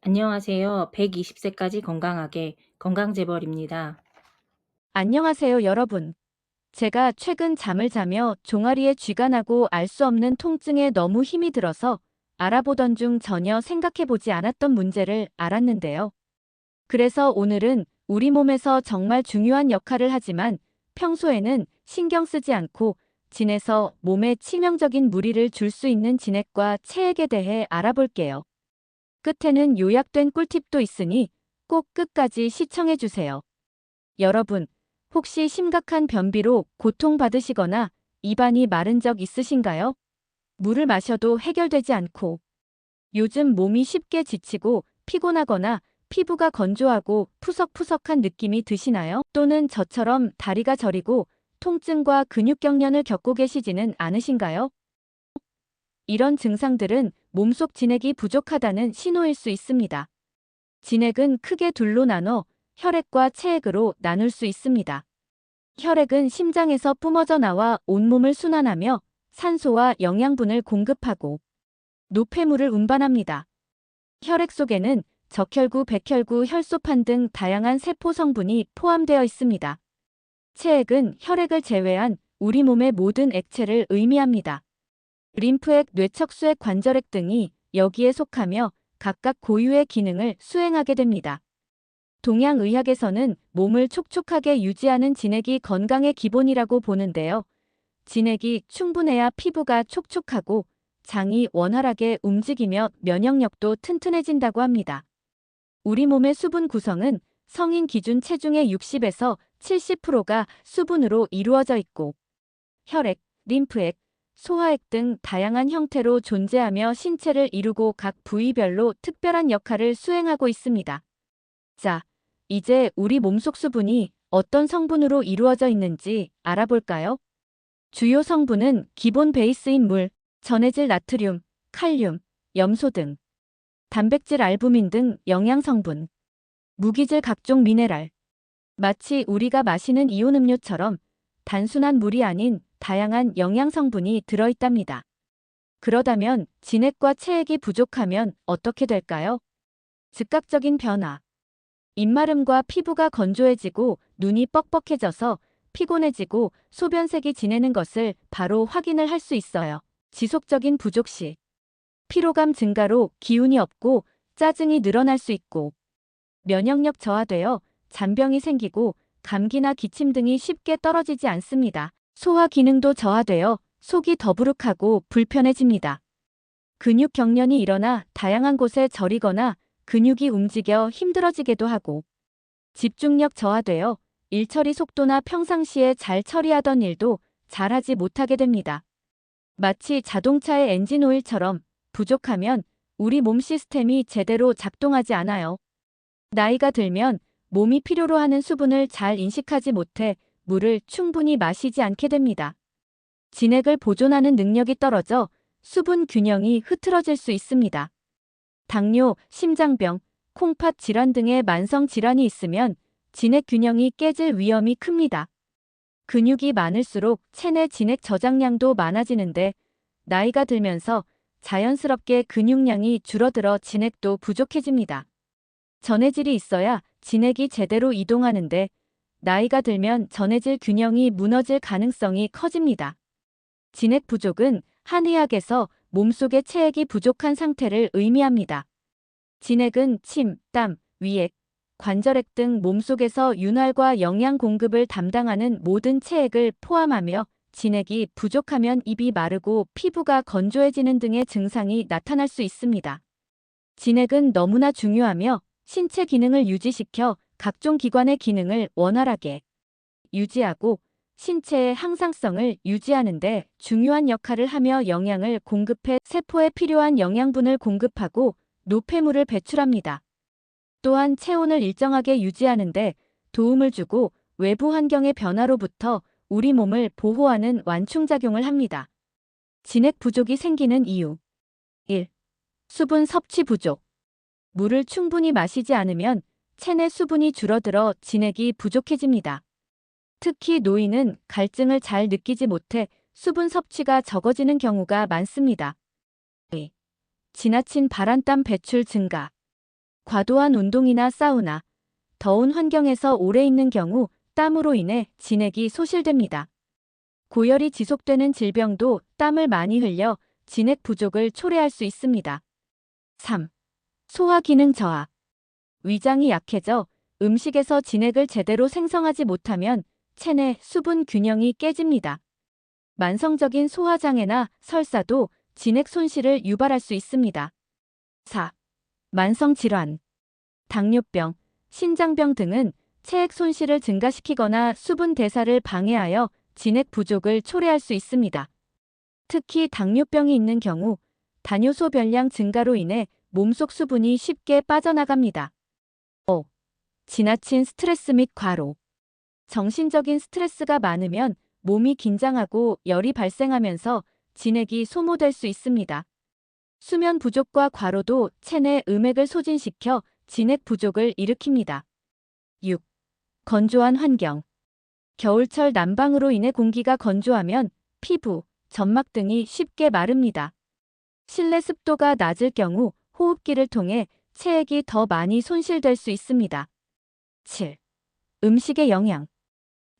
안녕하세요. 120세까지 건강하게 건강재벌입니다. 안녕하세요, 여러분. 제가 최근 잠을 자며 종아리에 쥐가 나고 알 수 없는 통증에 너무 힘이 들어서 알아보던 중 전혀 생각해보지 않았던 문제를 알았는데요. 그래서 오늘은 우리 몸에서 정말 중요한 역할을 하지만 평소에는 신경 쓰지 않고 지내서 몸에 치명적인 무리를 줄 수 있는 진액과 체액에 대해 알아볼게요. 끝에는 요약된 꿀팁도 있으니 꼭 끝까지 시청해주세요. 여러분, 혹시 심각한 변비로 고통받으시거나 입안이 마른 적 있으신가요? 물을 마셔도 해결되지 않고 요즘 몸이 쉽게 지치고 피곤하거나 피부가 건조하고 푸석푸석한 느낌이 드시나요? 또는 저처럼 다리가 저리고 통증과 근육 경련을 겪고 계시지는 않으신가요? 이런 증상들은 몸속 진액이 부족하다는 신호일 수 있습니다. 진액은 크게 둘로 나눠 혈액과 체액으로 나눌 수 있습니다. 혈액은 심장에서 뿜어져 나와 온몸을 순환하며 산소와 영양분을 공급하고 노폐물을 운반합니다. 혈액 속에는 적혈구, 백혈구, 혈소판 등 다양한 세포 성분이 포함되어 있습니다. 체액은 혈액을 제외한 우리 몸의 모든 액체를 의미합니다. 림프액, 뇌척수액, 관절액 등이 여기에 속하며 각각 고유의 기능을 수행하게 됩니다. 동양의학에서는 몸을 촉촉하게 유지하는 진액이 건강의 기본이라고 보는데요. 진액이 충분해야 피부가 촉촉하고 장이 원활하게 움직이며 면역력도 튼튼해진다고 합니다. 우리 몸의 수분 구성은 성인 기준 체중의 60에서 70%가 수분으로 이루어져 있고 혈액, 림프액, 소화액 등 다양한 형태로 존재하며 신체를 이루고 각 부위별로 특별한 역할을 수행하고 있습니다. 자, 이제 우리 몸속 수분이 어떤 성분으로 이루어져 있는지 알아볼까요? 주요 성분은 기본 베이스인 물, 전해질 나트륨, 칼륨, 염소 등, 단백질 알부민 등 영양성분, 무기질 각종 미네랄. 마치 우리가 마시는 이온 음료처럼 단순한 물이 아닌 다양한 영양성분이 들어있답니다. 그러다면 진액과 체액이 부족하면 어떻게 될까요? 즉각적인 변화. 입마름과 피부가 건조해지고 눈이 뻑뻑해져서 피곤해지고 소변색이 진해는 것을 바로 확인을 할 수 있어요. 지속적인 부족 시 피로감 증가로 기운이 없고 짜증이 늘어날 수 있고 면역력 저하되어 잔병이 생기고 감기나 기침 등이 쉽게 떨어지지 않습니다. 소화 기능도 저하되어 속이 더부룩하고 불편해집니다. 근육 경련이 일어나 다양한 곳에 저리거나 근육이 움직여 힘들어지기도 하고 집중력 저하되어 일처리 속도나 평상시에 잘 처리하던 일도 잘하지 못하게 됩니다. 마치 자동차의 엔진 오일처럼 부족하면 우리 몸 시스템이 제대로 작동하지 않아요. 나이가 들면 몸이 필요로 하는 수분을 잘 인식하지 못해 물을 충분히 마시지 않게 됩니다. 진액을 보존하는 능력이 떨어져 수분 균형이 흐트러질 수 있습니다. 당뇨, 심장병, 콩팥 질환 등의 만성 질환이 있으면 진액 균형이 깨질 위험이 큽니다. 근육이 많을수록 체내 진액 저장량도 많아지는데 나이가 들면서 자연스럽게 근육량이 줄어들어 진액도 부족해집니다. 전해질이 있어야 진액이 제대로 이동하는데 나이가 들면 전해질 균형이 무너질 가능성이 커집니다. 진액 부족은 한의학에서 몸속의 체액이 부족한 상태를 의미합니다. 진액은 침, 땀, 위액, 관절액 등 몸속에서 윤활과 영양 공급을 담당하는 모든 체액을 포함하며 진액이 부족하면 입이 마르고 피부가 건조해지는 등의 증상이 나타날 수 있습니다. 진액은 너무나 중요하며 신체 기능을 유지시켜 각종 기관의 기능을 원활하게 유지하고 신체의 항상성을 유지하는 데 중요한 역할을 하며 영양을 공급해 세포에 필요한 영양분을 공급하고 노폐물을 배출합니다. 또한 체온을 일정하게 유지하는 데 도움을 주고 외부 환경의 변화로부터 우리 몸을 보호하는 완충작용을 합니다. 진액 부족이 생기는 이유 1. 수분 섭취 부족. 물을 충분히 마시지 않으면 체내 수분이 줄어들어 진액이 부족해집니다. 특히 노인은 갈증을 잘 느끼지 못해 수분 섭취가 적어지는 경우가 많습니다. 2. 지나친 발한땀 배출 증가. 과도한 운동이나 사우나, 더운 환경에서 오래 있는 경우 땀으로 인해 진액이 소실됩니다. 고열이 지속되는 질병도 땀을 많이 흘려 진액 부족을 초래할 수 있습니다. 3. 소화 기능 저하. 위장이 약해져 음식에서 진액을 제대로 생성하지 못하면 체내 수분 균형이 깨집니다. 만성적인 소화장애나 설사도 진액 손실을 유발할 수 있습니다. 4. 만성 질환. 당뇨병, 신장병 등은 체액 손실을 증가시키거나 수분 대사를 방해하여 진액 부족을 초래할 수 있습니다. 특히 당뇨병이 있는 경우 단요소 변량 증가로 인해 몸속 수분이 쉽게 빠져나갑니다. 5. 지나친 스트레스 및 과로. 정신적인 스트레스가 많으면 몸이 긴장하고 열이 발생하면서 진액이 소모될 수 있습니다. 수면 부족과 과로도 체내 음액을 소진시켜 진액 부족을 일으킵니다. 6. 건조한 환경. 겨울철 난방으로 인해 공기가 건조하면 피부, 점막 등이 쉽게 마릅니다. 실내 습도가 낮을 경우 호흡기를 통해 체액이 더 많이 손실될 수 있습니다. 7. 음식의 영양.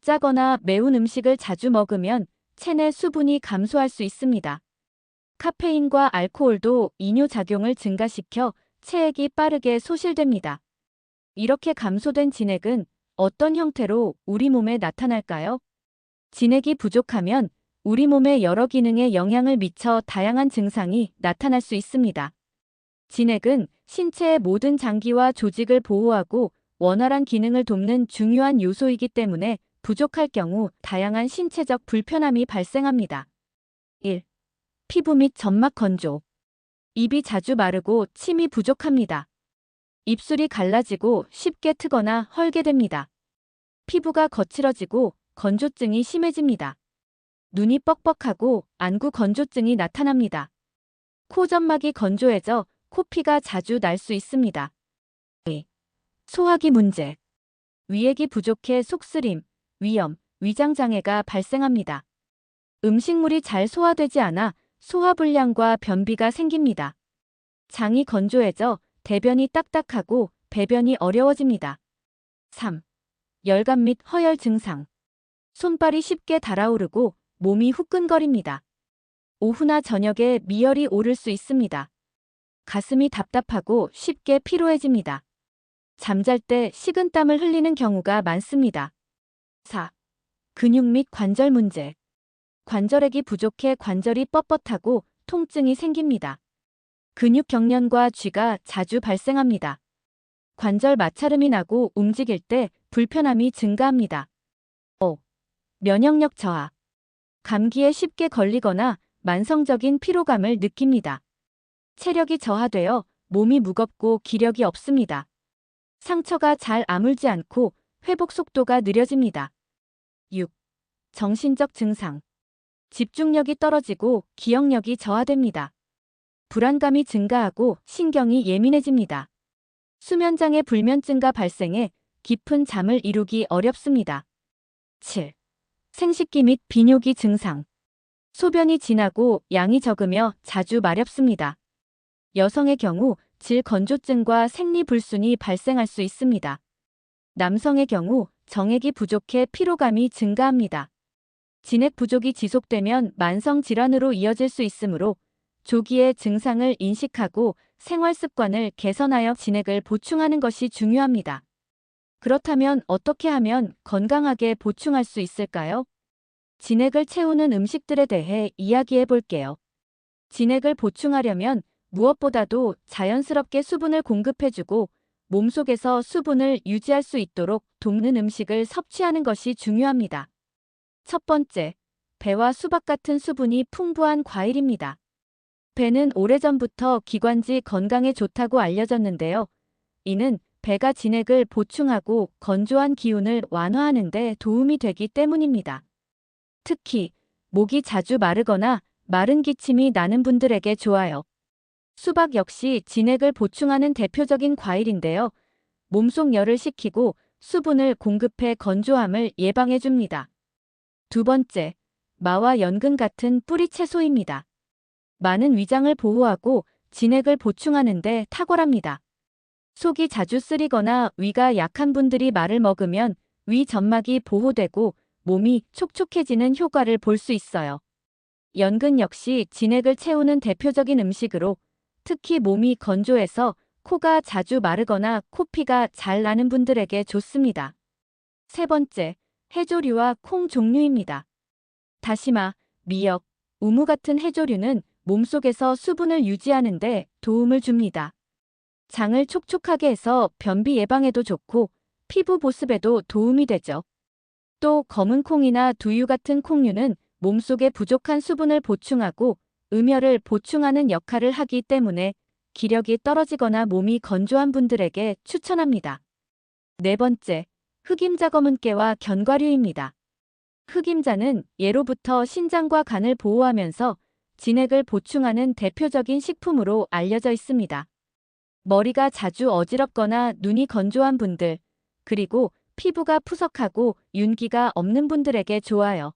짜거나 매운 음식을 자주 먹으면 체내 수분이 감소할 수 있습니다. 카페인과 알코올도 이뇨작용을 증가시켜 체액이 빠르게 소실됩니다. 이렇게 감소된 진액은 어떤 형태로 우리 몸에 나타날까요? 진액이 부족하면 우리 몸의 여러 기능에 영향을 미쳐 다양한 증상이 나타날 수 있습니다. 진액은 신체의 모든 장기와 조직을 보호하고 원활한 기능을 돕는 중요한 요소이기 때문에 부족할 경우 다양한 신체적 불편함이 발생합니다. 1. 피부 및 점막 건조. 입이 자주 마르고 침이 부족합니다. 입술이 갈라지고 쉽게 트거나 헐게 됩니다. 피부가 거칠어지고 건조증이 심해집니다. 눈이 뻑뻑하고 안구 건조증이 나타납니다. 코 점막이 건조해져 코피가 자주 날 수 있습니다. 2. 소화기 문제. 위액이 부족해 속쓰림, 위염, 위장장애가 발생합니다. 음식물이 잘 소화되지 않아 소화불량과 변비가 생깁니다. 장이 건조해져 대변이 딱딱하고 배변이 어려워집니다. 3. 열감 및 허열 증상. 손발이 쉽게 달아오르고 몸이 후끈거립니다. 오후나 저녁에 미열이 오를 수 있습니다. 가슴이 답답하고 쉽게 피로해집니다. 잠잘 때 식은땀을 흘리는 경우가 많습니다. 4. 근육 및 관절 문제. 관절액이 부족해 관절이 뻣뻣하고 통증이 생깁니다. 근육 경련과 쥐가 자주 발생합니다. 관절 마찰음이 나고 움직일 때 불편함이 증가합니다. 5. 면역력 저하. 감기에 쉽게 걸리거나 만성적인 피로감을 느낍니다. 체력이 저하되어 몸이 무겁고 기력이 없습니다. 상처가 잘 아물지 않고 회복 속도가 느려집니다. 6. 정신적 증상. 집중력이 떨어지고 기억력이 저하됩니다. 불안감이 증가하고 신경이 예민해집니다. 수면장애 불면증가 발생해 깊은 잠을 이루기 어렵습니다. 7. 생식기 및 비뇨기 증상. 소변이 진하고 양이 적으며 자주 마렵습니다. 여성의 경우 질건조증과 생리불순이 발생할 수 있습니다. 남성의 경우 정액이 부족해 피로감이 증가합니다. 진액 부족이 지속되면 만성 질환으로 이어질 수 있으므로 조기에 증상을 인식하고 생활 습관을 개선하여 진액을 보충하는 것이 중요합니다. 그렇다면 어떻게 하면 건강하게 보충할 수 있을까요? 진액을 채우는 음식들에 대해 이야기해 볼게요. 진액을 보충하려면 무엇보다도 자연스럽게 수분을 공급해주고 몸속에서 수분을 유지할 수 있도록 돕는 음식을 섭취하는 것이 중요합니다. 첫 번째, 배와 수박 같은 수분이 풍부한 과일입니다. 배는 오래전부터 기관지 건강에 좋다고 알려졌는데요. 이는 배가 진액을 보충하고 건조한 기운을 완화하는 데 도움이 되기 때문입니다. 특히 목이 자주 마르거나 마른 기침이 나는 분들에게 좋아요. 수박 역시 진액을 보충하는 대표적인 과일인데요. 몸속 열을 식히고 수분을 공급해 건조함을 예방해 줍니다. 두 번째, 마와 연근 같은 뿌리 채소입니다. 마는 위장을 보호하고 진액을 보충하는 데 탁월합니다. 속이 자주 쓰리거나 위가 약한 분들이 말을 먹으면 위 점막이 보호되고 몸이 촉촉해지는 효과를 볼 수 있어요. 연근 역시 진액을 채우는 대표적인 음식으로 특히 몸이 건조해서 코가 자주 마르거나 코피가 잘 나는 분들에게 좋습니다. 세 번째, 해조류와 콩 종류입니다. 다시마, 미역, 우무 같은 해조류는 몸속에서 수분을 유지하는 데 도움을 줍니다. 장을 촉촉하게 해서 변비 예방에도 좋고 피부 보습에도 도움이 되죠. 또 검은 콩이나 두유 같은 콩류는 몸속에 부족한 수분을 보충하고 음혈을 보충하는 역할을 하기 때문에 기력이 떨어지거나 몸이 건조한 분들에게 추천합니다. 네 번째, 흑임자 검은깨와 견과류입니다. 흑임자는 예로부터 신장과 간을 보호하면서 진액을 보충하는 대표적인 식품으로 알려져 있습니다. 머리가 자주 어지럽거나 눈이 건조한 분들, 그리고 피부가 푸석하고 윤기가 없는 분들에게 좋아요.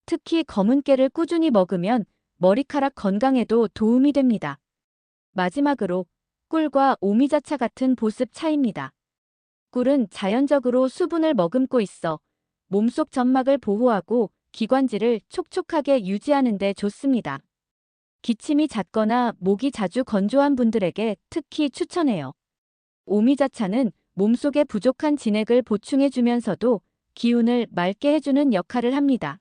특히 검은깨를 꾸준히 먹으면 머리카락 건강에도 도움이 됩니다. 마지막으로 꿀과 오미자차 같은 보습 차입니다. 꿀은 자연적으로 수분을 머금고 있어 몸속 점막을 보호하고 기관지를 촉촉하게 유지하는 데 좋습니다. 기침이 잦거나 목이 자주 건조한 분들에게 특히 추천해요. 오미자차는 몸속에 부족한 진액을 보충해주면서도 기운을 맑게 해주는 역할을 합니다.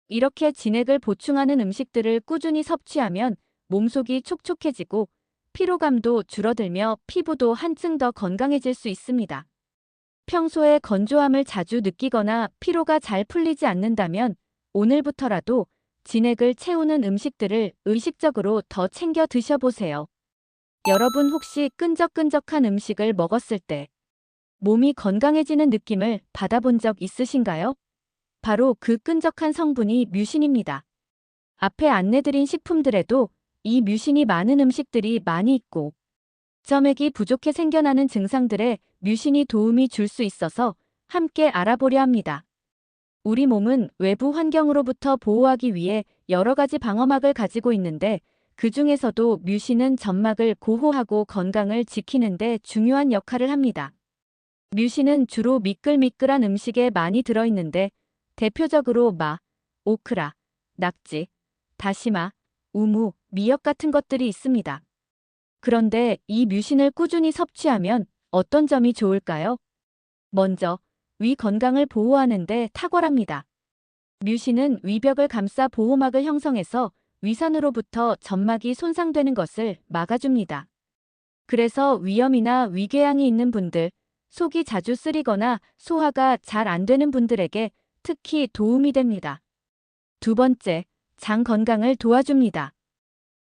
이렇게 진액을 보충하는 음식들을 꾸준히 섭취하면 몸속이 촉촉해지고 피로감도 줄어들며 피부도 한층 더 건강해질 수 있습니다. 평소에 건조함을 자주 느끼거나 피로가 잘 풀리지 않는다면 오늘부터라도 진액을 채우는 음식들을 의식적으로 더 챙겨 드셔보세요. 여러분 혹시 끈적끈적한 음식을 먹었을 때 몸이 건강해지는 느낌을 받아본 적 있으신가요? 바로 그 끈적한 성분이 뮤신입니다. 앞에 안내드린 식품들에도 이 뮤신이 많은 음식들이 많이 있고 점액이 부족해 생겨나는 증상들에 뮤신이 도움이 줄 수 있어서 함께 알아보려 합니다. 우리 몸은 외부 환경으로부터 보호하기 위해 여러 가지 방어막을 가지고 있는데 그 중에서도 뮤신은 점막을 보호하고 건강을 지키는 데 중요한 역할을 합니다. 뮤신은 주로 미끌미끌한 음식에 많이 들어있는데 대표적으로 마, 오크라, 낙지, 다시마, 우무, 미역 같은 것들이 있습니다. 그런데 이 뮤신을 꾸준히 섭취하면 어떤 점이 좋을까요? 먼저, 위 건강을 보호하는 데 탁월합니다. 뮤신은 위벽을 감싸 보호막을 형성해서 위산으로부터 점막이 손상되는 것을 막아줍니다. 그래서 위염이나 위궤양이 있는 분들, 속이 자주 쓰리거나 소화가 잘 안 되는 분들에게 특히 도움이 됩니다. 두 번째, 장 건강을 도와줍니다.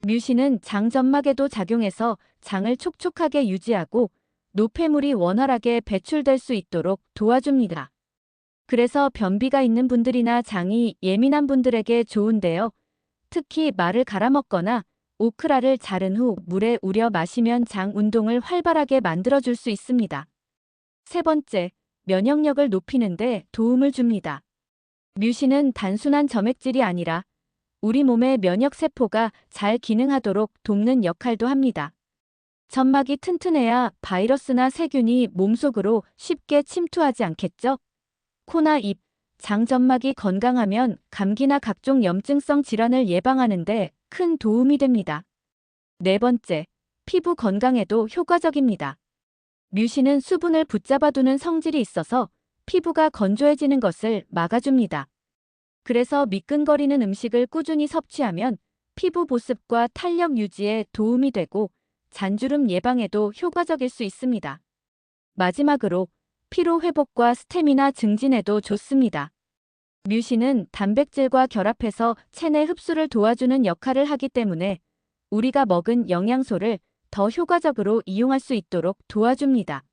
뮤신은 장 점막에도 작용해서 장을 촉촉하게 유지하고 노폐물이 원활하게 배출될 수 있도록 도와줍니다. 그래서 변비가 있는 분들이나 장이 예민한 분들에게 좋은데요. 특히 말을 갈아 먹거나 오크라를 자른 후 물에 우려 마시면 장 운동을 활발하게 만들어줄 수 있습니다. 세 번째, 면역력을 높이는 데 도움을 줍니다. 뮤신은 단순한 점액질이 아니라 우리 몸의 면역세포가 잘 기능하도록 돕는 역할도 합니다. 점막이 튼튼해야 바이러스나 세균이 몸속으로 쉽게 침투하지 않겠죠? 코나 입, 장 점막이 건강하면 감기나 각종 염증성 질환을 예방하는 데 큰 도움이 됩니다. 네 번째, 피부 건강에도 효과적입니다. 뮤신은 수분을 붙잡아두는 성질이 있어서 피부가 건조해지는 것을 막아줍니다. 그래서 미끈거리는 음식을 꾸준히 섭취하면 피부 보습과 탄력 유지에 도움이 되고 잔주름 예방에도 효과적일 수 있습니다. 마지막으로 피로 회복과 스태미나 증진에도 좋습니다. 뮤신은 단백질과 결합해서 체내 흡수를 도와주는 역할을 하기 때문에 우리가 먹은 영양소를 더 효과적으로 이용할 수 있도록 도와줍니다.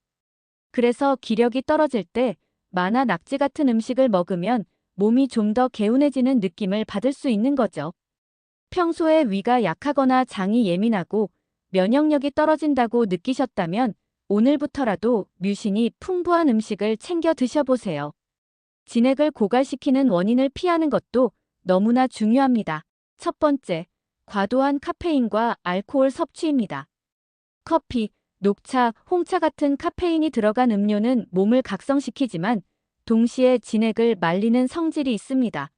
그래서 기력이 떨어질 때 마나 낙지 같은 음식을 먹으면 몸이 좀 더 개운해지는 느낌을 받을 수 있는 거죠. 평소에 위가 약하거나 장이 예민하고 면역력이 떨어진다고 느끼셨다면 오늘부터라도 뮤신이 풍부한 음식을 챙겨 드셔보세요. 진액을 고갈시키는 원인을 피하는 것도 너무나 중요합니다. 첫 번째, 과도한 카페인과 알코올 섭취입니다. 커피, 녹차, 홍차 같은 카페인이 들어간 음료는 몸을 각성시키지만 동시에 진액을 말리는 성질이 있습니다.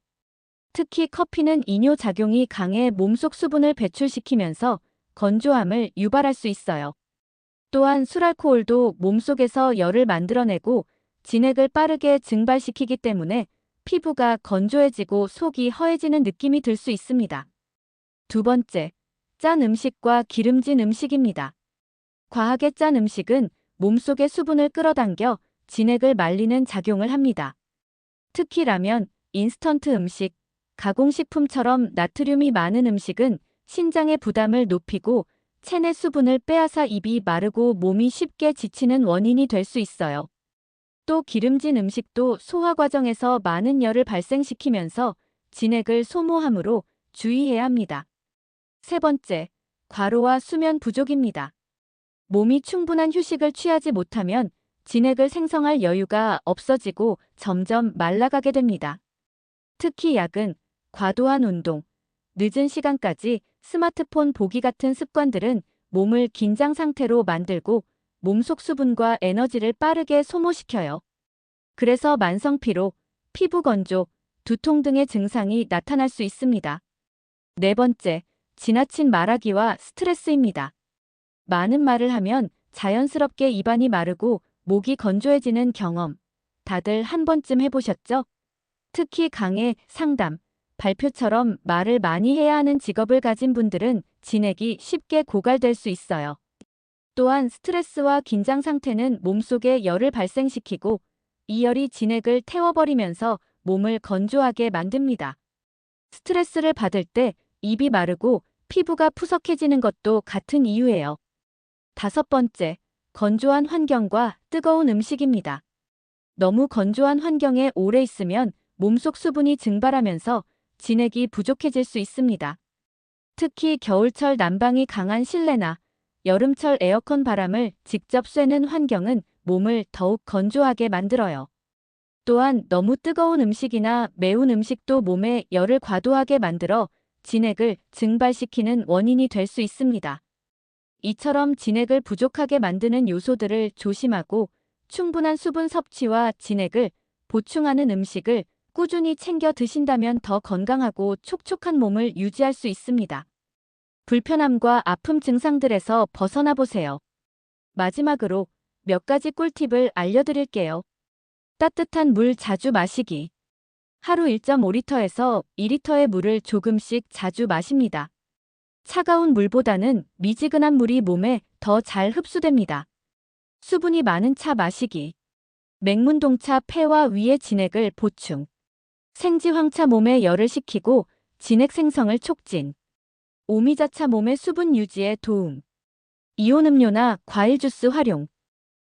특히 커피는 이뇨작용이 강해 몸속 수분을 배출시키면서 건조함을 유발할 수 있어요. 또한 술알코올도 몸속에서 열을 만들어내고 진액을 빠르게 증발시키기 때문에 피부가 건조해지고 속이 허해지는 느낌이 들 수 있습니다. 두 번째, 짠 음식과 기름진 음식입니다. 과하게 짠 음식은 몸속의 수분을 끌어당겨 진액을 말리는 작용을 합니다. 특히 라면, 인스턴트 음식, 가공식품처럼 나트륨이 많은 음식은 신장의 부담을 높이고 체내 수분을 빼앗아 입이 마르고 몸이 쉽게 지치는 원인이 될 수 있어요. 또 기름진 음식도 소화 과정에서 많은 열을 발생시키면서 진액을 소모하므로 주의해야 합니다. 세 번째, 과로와 수면 부족입니다. 몸이 충분한 휴식을 취하지 못하면 진액을 생성할 여유가 없어지고 점점 말라가게 됩니다. 특히 야근, 과도한 운동, 늦은 시간까지 스마트폰 보기 같은 습관들은 몸을 긴장 상태로 만들고 몸속 수분과 에너지를 빠르게 소모시켜요. 그래서 만성 피로, 피부 건조, 두통 등의 증상이 나타날 수 있습니다. 네 번째, 지나친 말하기와 스트레스입니다. 많은 말을 하면 자연스럽게 입안이 마르고 목이 건조해지는 경험, 다들 한 번쯤 해보셨죠? 특히 강의, 상담, 발표처럼 말을 많이 해야 하는 직업을 가진 분들은 진액이 쉽게 고갈될 수 있어요. 또한 스트레스와 긴장 상태는 몸속에 열을 발생시키고 이 열이 진액을 태워버리면서 몸을 건조하게 만듭니다. 스트레스를 받을 때 입이 마르고 피부가 푸석해지는 것도 같은 이유예요. 다섯 번째, 건조한 환경과 뜨거운 음식입니다. 너무 건조한 환경에 오래 있으면 몸속 수분이 증발하면서 진액이 부족해질 수 있습니다. 특히 겨울철 난방이 강한 실내나 여름철 에어컨 바람을 직접 쐬는 환경은 몸을 더욱 건조하게 만들어요. 또한 너무 뜨거운 음식이나 매운 음식도 몸에 열을 과도하게 만들어 진액을 증발시키는 원인이 될 수 있습니다. 이처럼 진액을 부족하게 만드는 요소들을 조심하고 충분한 수분 섭취와 진액을 보충하는 음식을 꾸준히 챙겨 드신다면 더 건강하고 촉촉한 몸을 유지할 수 있습니다. 불편함과 아픔 증상들에서 벗어나 보세요. 마지막으로 몇 가지 꿀팁을 알려드릴게요. 따뜻한 물 자주 마시기. 하루 1.5리터에서 2리터의 물을 조금씩 자주 마십니다. 차가운 물보다는 미지근한 물이 몸에 더 잘 흡수됩니다. 수분이 많은 차 마시기. 맹문동차 폐와 위의 진액을 보충. 생지황차 몸에 열을 식히고 진액 생성을 촉진. 오미자차 몸의 수분 유지에 도움. 이온 음료나 과일 주스 활용.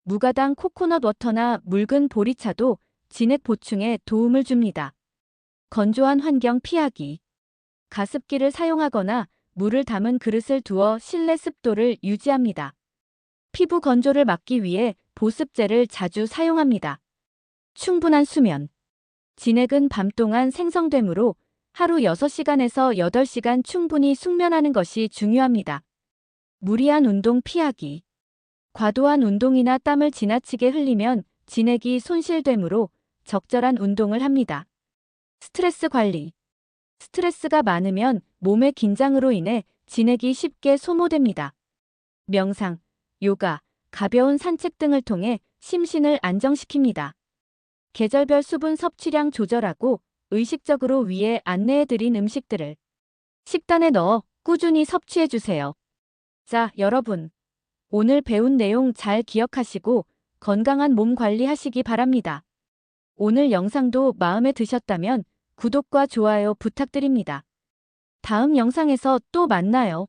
무가당 코코넛 워터나 묽은 보리차도 진액 보충에 도움을 줍니다. 건조한 환경 피하기. 가습기를 사용하거나 물을 담은 그릇을 두어 실내 습도를 유지합니다. 피부 건조를 막기 위해 보습제를 자주 사용합니다. 충분한 수면. 진액은 밤 동안 생성되므로 하루 6시간에서 8시간 충분히 숙면하는 것이 중요합니다. 무리한 운동 피하기. 과도한 운동이나 땀을 지나치게 흘리면 진액이 손실되므로 적절한 운동을 합니다. 스트레스 관리. 스트레스가 많으면 몸의 긴장으로 인해 진액이 쉽게 소모됩니다. 명상, 요가, 가벼운 산책 등을 통해 심신을 안정시킵니다. 계절별 수분 섭취량 조절하고 의식적으로 위에 안내해드린 음식들을 식단에 넣어 꾸준히 섭취해주세요. 자, 여러분. 오늘 배운 내용 잘 기억하시고 건강한 몸 관리하시기 바랍니다. 오늘 영상도 마음에 드셨다면 구독과 좋아요 부탁드립니다. 다음 영상에서 또 만나요.